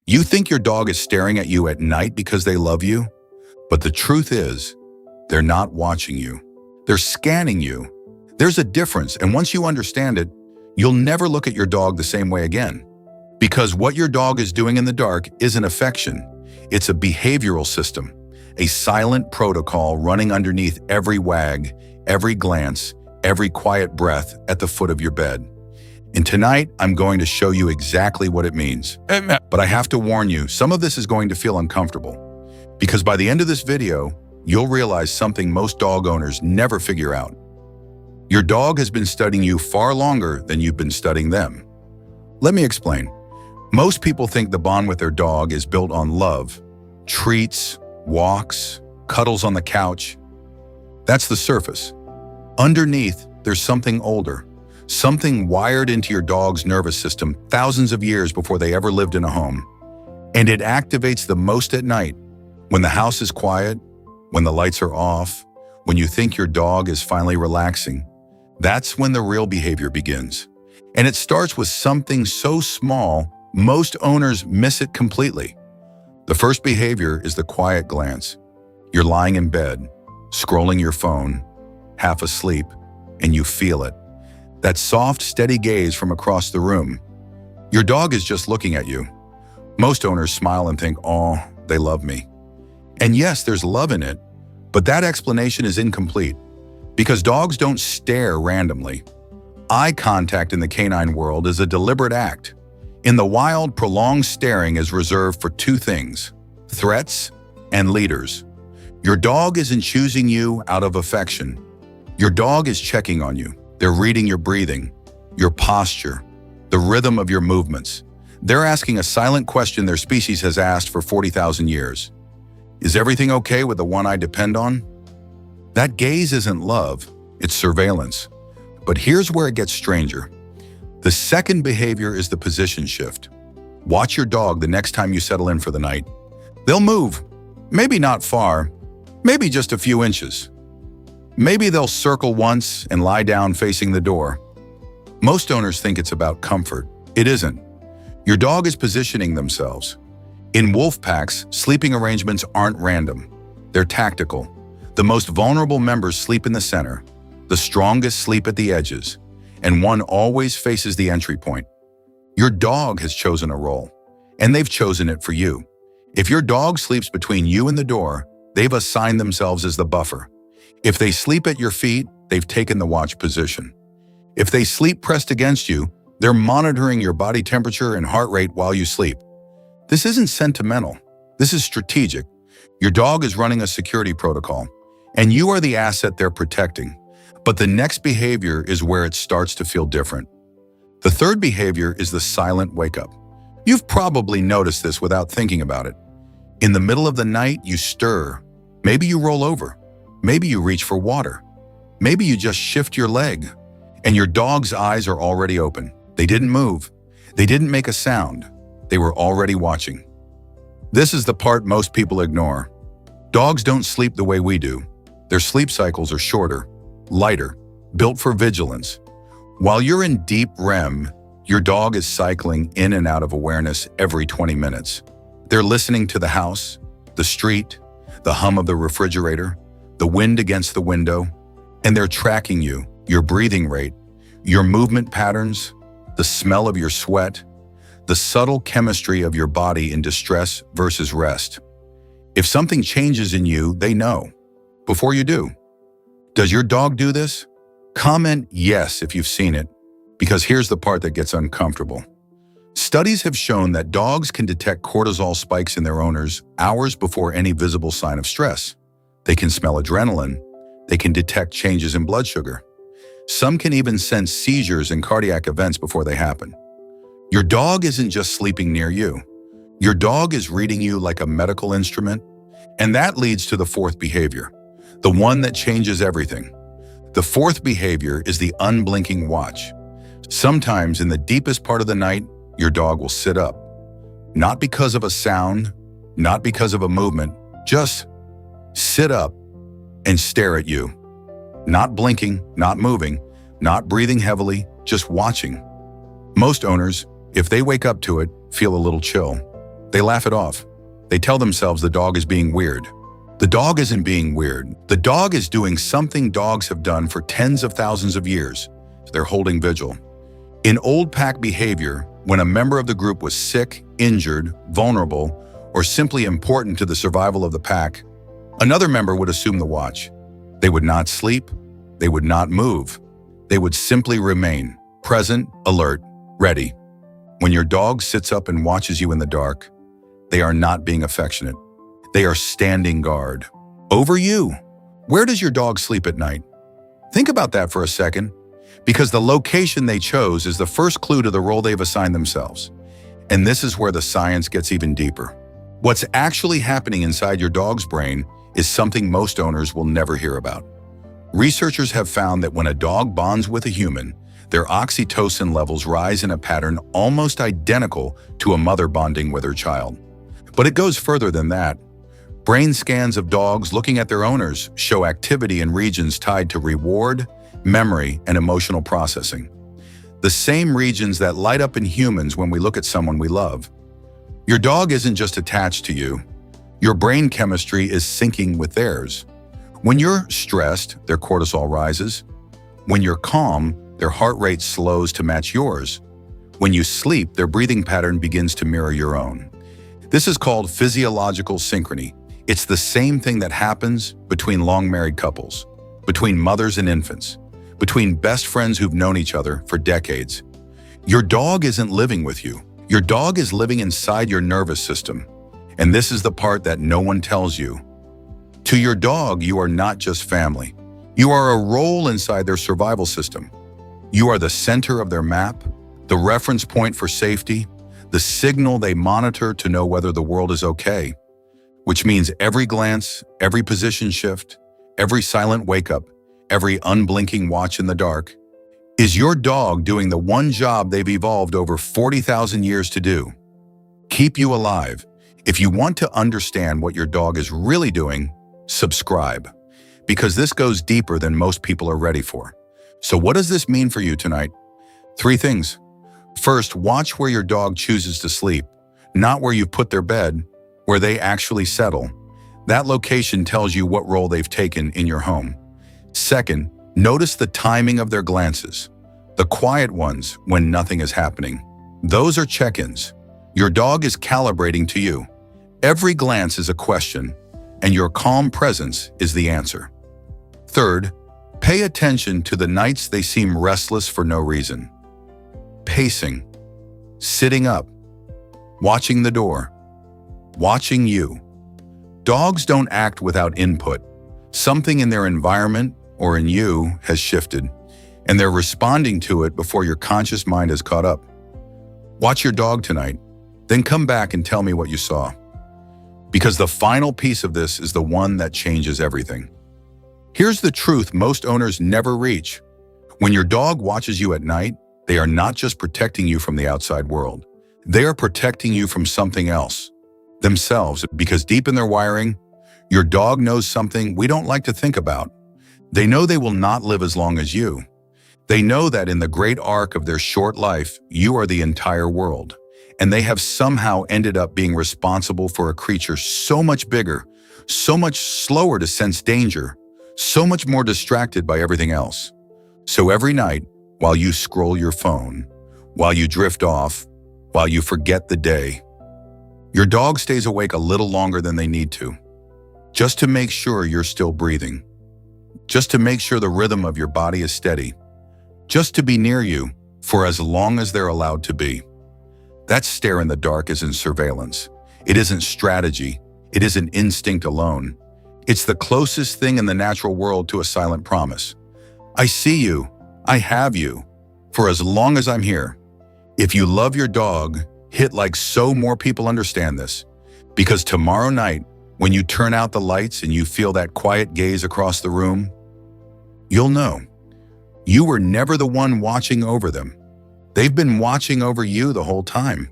You think your dog is staring at you at night because they love you? But the truth is, they're not watching you. They're scanning you. There's a difference, and once you understand it, you'll never look at your dog the same way again. Because what your dog is doing in the dark isn't affection. It's a behavioral system, a silent protocol running underneath every wag, every glance, every quiet breath at the foot of your bed. And tonight, I'm going to show you exactly what it means. But I have to warn you, some of this is going to feel uncomfortable. Because by the end of this video, you'll realize something most dog owners never figure out. Your dog has been studying you far longer than you've been studying them. Let me explain. Most people think the bond with their dog is built on love, treats, walks, cuddles on the couch. That's the surface. Underneath, there's something older. Something wired into your dog's nervous system thousands of years before they ever lived in a home. And it activates the most at night, when the house is quiet, when the lights are off, when you think your dog is finally relaxing. That's when the real behavior begins. And it starts with something so small, most owners miss it completely. The first behavior is the quiet glance. You're lying in bed, scrolling your phone, half asleep, and you feel it. That soft, steady gaze from across the room. Your dog is just looking at you. Most owners smile and think, "Oh, they love me." And yes, there's love in it, but that explanation is incomplete because dogs don't stare randomly. Eye contact in the canine world is a deliberate act. In the wild, prolonged staring is reserved for two things: threats and leaders. Your dog isn't choosing you out of affection. Your dog is checking on you. They're reading your breathing, your posture, the rhythm of your movements. They're asking a silent question their species has asked for 40,000 years. Is everything okay with the one I depend on? That gaze isn't love, it's surveillance. But here's where it gets stranger. The second behavior is the position shift. Watch your dog the next time you settle in for the night. They'll move, maybe not far, maybe just a few inches. Maybe they'll circle once and lie down facing the door. Most owners think it's about comfort. It isn't. Your dog is positioning themselves. In wolf packs, sleeping arrangements aren't random. They're tactical. The most vulnerable members sleep in the center. The strongest sleep at the edges. And one always faces the entry point. Your dog has chosen a role, and they've chosen it for you. If your dog sleeps between you and the door, they've assigned themselves as the buffer. If they sleep at your feet, they've taken the watch position. If they sleep pressed against you, they're monitoring your body temperature and heart rate while you sleep. This isn't sentimental. This is strategic. Your dog is running a security protocol, and you are the asset they're protecting. But the next behavior is where it starts to feel different. The third behavior is the silent wake-up. You've probably noticed this without thinking about it. In the middle of the night, you stir. Maybe you roll over. Maybe you reach for water. Maybe you just shift your leg, and your dog's eyes are already open. They didn't move. They didn't make a sound. They were already watching. This is the part most people ignore. Dogs don't sleep the way we do. Their sleep cycles are shorter, lighter, built for vigilance. While you're in deep REM, your dog is cycling in and out of awareness every 20 minutes. They're listening to the house, the street, the hum of the refrigerator, the wind against the window, and they're tracking you, your breathing rate, your movement patterns, the smell of your sweat, the subtle chemistry of your body in distress versus rest. If something changes in you, they know, before you do. Does your dog do this? Comment yes if you've seen it, because here's the part that gets uncomfortable. Studies have shown that dogs can detect cortisol spikes in their owners hours before any visible sign of stress. They can smell adrenaline. They can detect changes in blood sugar. Some can even sense seizures and cardiac events before they happen. Your dog isn't just sleeping near you. Your dog is reading you like a medical instrument, and that leads to the fourth behavior, the one that changes everything. The fourth behavior is the unblinking watch. Sometimes in the deepest part of the night, your dog will sit up. Not because of a sound, not because of a movement, just sit up and stare at you. Not blinking, not moving, not breathing heavily, just watching. Most owners, if they wake up to it, feel a little chill. They laugh it off. They tell themselves the dog is being weird. The dog isn't being weird. The dog is doing something dogs have done for tens of thousands of years. They're holding vigil. In old pack behavior, when a member of the group was sick, injured, vulnerable, or simply important to the survival of the pack, another member would assume the watch. They would not sleep. They would not move. They would simply remain present, alert, ready. When your dog sits up and watches you in the dark, they are not being affectionate. They are standing guard over you. Where does your dog sleep at night? Think about that for a second, because the location they chose is the first clue to the role they've assigned themselves. And this is where the science gets even deeper. What's actually happening inside your dog's brain is something most owners will never hear about. Researchers have found that when a dog bonds with a human, their oxytocin levels rise in a pattern almost identical to a mother bonding with her child. But it goes further than that. Brain scans of dogs looking at their owners show activity in regions tied to reward, memory, and emotional processing. The same regions that light up in humans when we look at someone we love. Your dog isn't just attached to you. Your brain chemistry is syncing with theirs. When you're stressed, their cortisol rises. When you're calm, their heart rate slows to match yours. When you sleep, their breathing pattern begins to mirror your own. This is called physiological synchrony. It's the same thing that happens between long married couples, between mothers and infants, between best friends who've known each other for decades. Your dog isn't living with you. Your dog is living inside your nervous system. And this is the part that no one tells you. To your dog, you are not just family. You are a role inside their survival system. You are the center of their map, the reference point for safety, the signal they monitor to know whether the world is okay. Which means every glance, every position shift, every silent wake-up, every unblinking watch in the dark, is your dog doing the one job they've evolved over 40,000 years to do: keep you alive. If you want to understand what your dog is really doing, subscribe, because this goes deeper than most people are ready for. So what does this mean for you tonight? 3 things. First, watch where your dog chooses to sleep, not where you've put their bed, where they actually settle. That location tells you what role they've taken in your home. Second, notice the timing of their glances, the quiet ones when nothing is happening. Those are check-ins. Your dog is calibrating to you. Every glance is a question, and your calm presence is the answer. Third, pay attention to the nights they seem restless for no reason. Pacing, sitting up, watching the door, watching you. Dogs don't act without input. Something in their environment or in you has shifted, and they're responding to it before your conscious mind has caught up. Watch your dog tonight, then come back and tell me what you saw. Because the final piece of this is the one that changes everything. Here's the truth most owners never reach. When your dog watches you at night, they are not just protecting you from the outside world. They are protecting you from something else, themselves, because deep in their wiring, your dog knows something we don't like to think about. They know they will not live as long as you. They know that in the great arc of their short life, you are the entire world. And they have somehow ended up being responsible for a creature so much bigger, so much slower to sense danger, so much more distracted by everything else. So every night, while you scroll your phone, while you drift off, while you forget the day, your dog stays awake a little longer than they need to, just to make sure you're still breathing, just to make sure the rhythm of your body is steady, just to be near you for as long as they're allowed to be. That stare in the dark isn't surveillance. It isn't strategy. It isn't instinct alone. It's the closest thing in the natural world to a silent promise. I see you. I have you. For as long as I'm here. If you love your dog, hit like so more people understand this. Because tomorrow night, when you turn out the lights and you feel that quiet gaze across the room, you'll know. You were never the one watching over them. They've been watching over you the whole time.